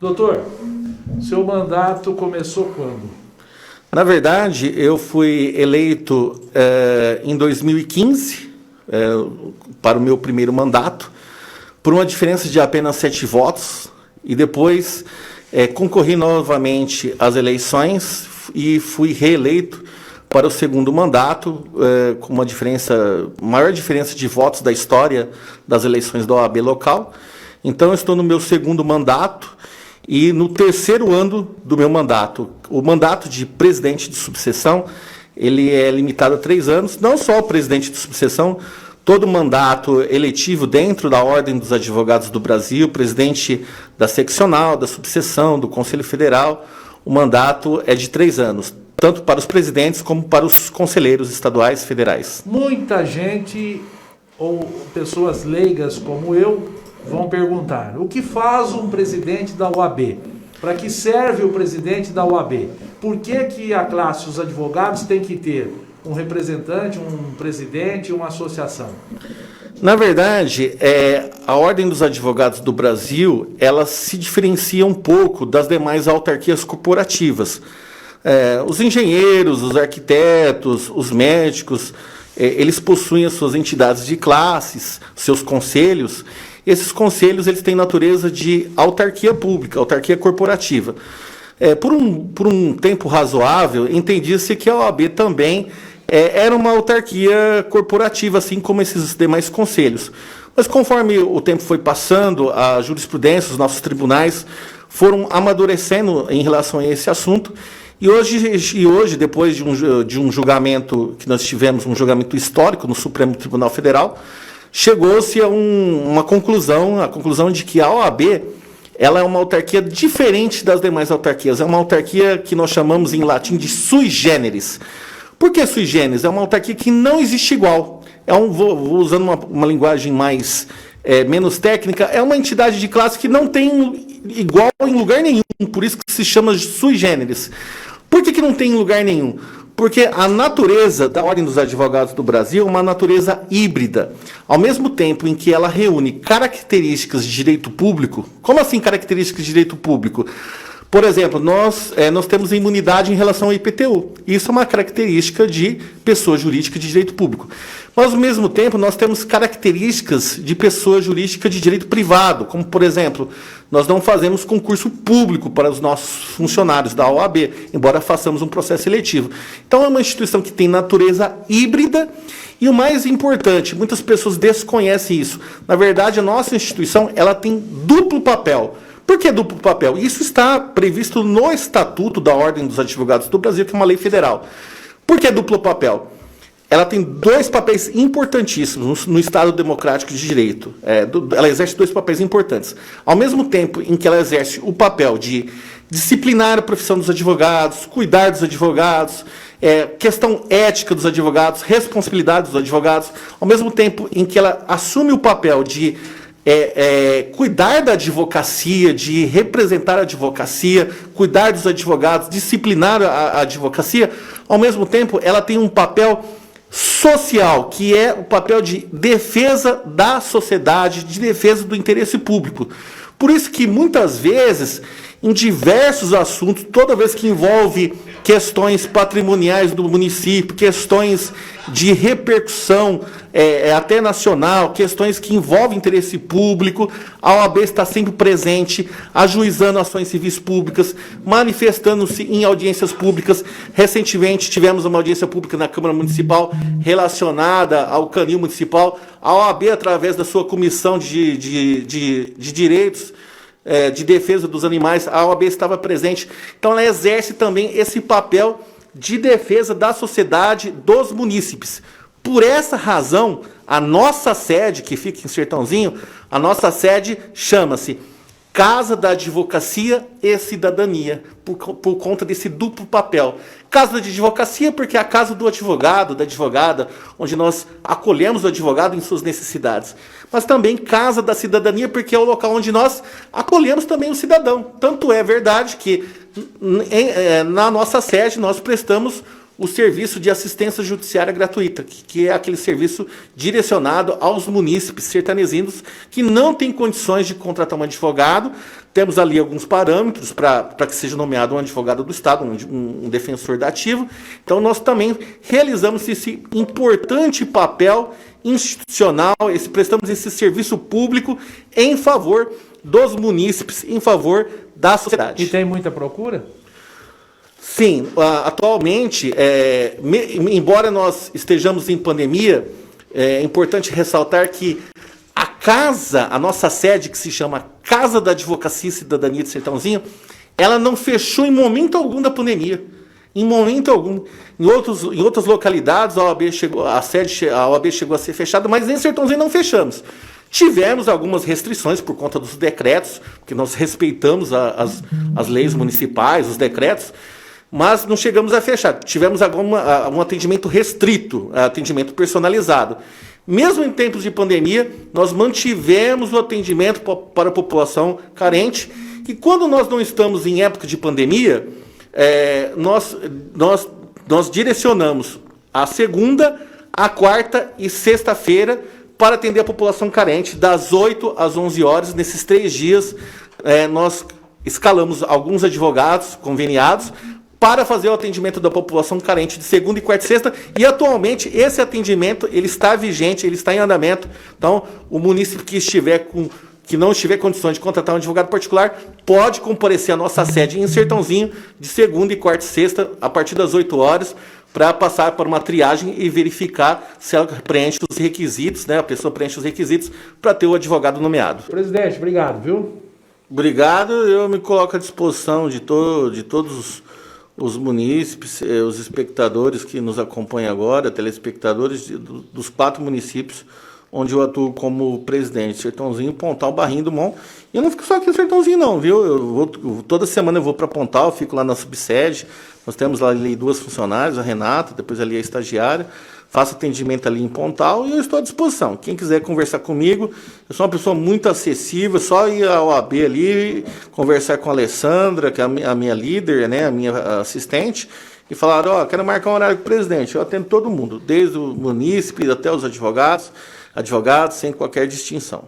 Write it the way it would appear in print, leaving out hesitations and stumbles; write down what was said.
Doutor, seu mandato começou quando? Na verdade, eu fui eleito em 2015 para o meu primeiro mandato, por uma diferença de apenas 7 votos, e depois concorri novamente às eleições e fui reeleito para o segundo mandato, com uma maior diferença de votos da história das eleições da OAB local. Então, eu estou no meu segundo mandato e no terceiro ano do meu mandato. O mandato de presidente de subseção, ele é limitado a 3 anos, não só o presidente de subseção, todo mandato eletivo dentro da Ordem dos Advogados do Brasil, presidente da seccional, da subseção, do Conselho Federal, o mandato é de 3 anos, tanto para os presidentes como para os conselheiros estaduais e federais. Muita gente, ou pessoas leigas como eu, vão perguntar: o que faz um presidente da OAB? Para que serve o presidente da OAB? Por que a classe, os advogados, tem que ter um representante, um presidente, uma associação? Na verdade, a Ordem dos Advogados do Brasil, ela se diferencia um pouco das demais autarquias corporativas. Os engenheiros, os arquitetos, os médicos, eles possuem as suas entidades de classes, seus conselhos. Esses conselhos eles têm natureza de autarquia pública, autarquia corporativa. Por um tempo razoável, entendia-se que a OAB também era uma autarquia corporativa, assim como esses demais conselhos. Mas conforme o tempo foi passando, a jurisprudência, os nossos tribunais foram amadurecendo em relação a esse assunto. E hoje, depois de um julgamento que nós tivemos, um julgamento histórico no Supremo Tribunal Federal, chegou-se a uma conclusão, a conclusão de que a OAB ela é uma autarquia diferente das demais autarquias. É uma autarquia que nós chamamos em latim de sui generis. Por que sui generis? É uma autarquia que não existe igual. Vou usando uma linguagem menos técnica, é uma entidade de classe que não tem igual em lugar nenhum, por isso que se chama de sui generis. Por que não tem em lugar nenhum? Porque a natureza da Ordem dos Advogados do Brasil é uma natureza híbrida. Ao mesmo tempo em que ela reúne características de direito público. Como assim características de direito público? Por exemplo, nós temos imunidade em relação ao IPTU. Isso é uma característica de pessoa jurídica de direito público. Mas, ao mesmo tempo, nós temos características de pessoa jurídica de direito privado, como, por exemplo, nós não fazemos concurso público para os nossos funcionários da OAB, embora façamos um processo seletivo. Então, é uma instituição que tem natureza híbrida e, o mais importante, muitas pessoas desconhecem isso. Na verdade, a nossa instituição ela tem duplo papel. Por que duplo papel? Isso está previsto no Estatuto da Ordem dos Advogados do Brasil, que é uma lei federal. Por que duplo papel? Ela tem 2 papéis importantíssimos no Estado Democrático de Direito. Ela exerce 2 papéis importantes. Ao mesmo tempo em que ela exerce o papel de disciplinar a profissão dos advogados, cuidar dos advogados, questão ética dos advogados, responsabilidade dos advogados, ao mesmo tempo em que ela assume o papel de cuidar da advocacia, de representar a advocacia, cuidar dos advogados, disciplinar a advocacia, ao mesmo tempo ela tem um papel social, que é o papel de defesa da sociedade, de defesa do interesse público. Por isso que muitas vezes, em diversos assuntos, toda vez que envolve questões patrimoniais do município, questões de repercussão até nacional, questões que envolvem interesse público, a OAB está sempre presente, ajuizando ações civis públicas, manifestando-se em audiências públicas. Recentemente tivemos uma audiência pública na Câmara Municipal relacionada ao canil municipal. A OAB, através da sua comissão de direitos, de defesa dos animais, a OAB estava presente. Então, ela exerce também esse papel de defesa da sociedade dos munícipes. Por essa razão, a nossa sede, que fica em Sertãozinho, a nossa sede chama-se Casa da Advocacia e Cidadania, por conta desse duplo papel. Casa da Advocacia, porque é a casa do advogado, da advogada, onde nós acolhemos o advogado em suas necessidades. Mas também Casa da Cidadania, porque é o local onde nós acolhemos também o cidadão. Tanto é verdade que na nossa sede nós prestamos o serviço de assistência judiciária gratuita, que é aquele serviço direcionado aos munícipes sertanejinos que não têm condições de contratar um advogado. Temos ali alguns parâmetros para que seja nomeado um advogado do Estado, um defensor da ativa. Então, nós também realizamos esse importante papel institucional, prestamos esse serviço público em favor dos munícipes, em favor da sociedade. E tem muita procura? Sim, atualmente, embora nós estejamos em pandemia, é importante ressaltar que a nossa sede, que se chama Casa da Advocacia e Cidadania de Sertãozinho, ela não fechou em momento algum da pandemia. Em momento algum. Em outras localidades, a OAB chegou a ser fechada, mas em Sertãozinho não fechamos. Tivemos algumas restrições por conta dos decretos, porque nós respeitamos as leis municipais, os decretos, mas não chegamos a fechar. Tivemos um atendimento restrito, atendimento personalizado. Mesmo em tempos de pandemia, nós mantivemos o atendimento para a população carente, e quando nós não estamos em época de pandemia, nós direcionamos a segunda, a quarta e sexta-feira para atender a população carente, das 8 às 11 horas. Nesses 3 dias, nós escalamos alguns advogados conveniados para fazer o atendimento da população carente de segunda, quarta e sexta, e atualmente esse atendimento ele está vigente, ele está em andamento. Então, o munícipe que não tiver condições de contratar um advogado particular, pode comparecer à nossa sede em Sertãozinho de segunda, quarta e sexta, a partir das 8 horas, para passar por uma triagem e verificar se ela preenche os requisitos, né? A pessoa preenche os requisitos para ter o advogado nomeado. Presidente, obrigado, viu? Obrigado, eu me coloco à disposição de todos os munícipes, os espectadores que nos acompanham agora, telespectadores dos 4 municípios onde eu atuo como presidente: Sertãozinho, Pontal, Barrinho do Mon. E eu não fico só aqui em Sertãozinho, não, viu? Toda semana eu vou para Pontal, fico lá na subsede. Nós temos lá ali 2 funcionárias, a Renata, depois ali a estagiária. Faço atendimento ali em Pontal e eu estou à disposição. Quem quiser conversar comigo, eu sou uma pessoa muito acessível, só ir à OAB ali, conversar com a Alessandra, que é a minha líder, né, a minha assistente, e falar: quero marcar um horário com o presidente. Eu atendo todo mundo, desde o munícipe até os advogados, sem qualquer distinção.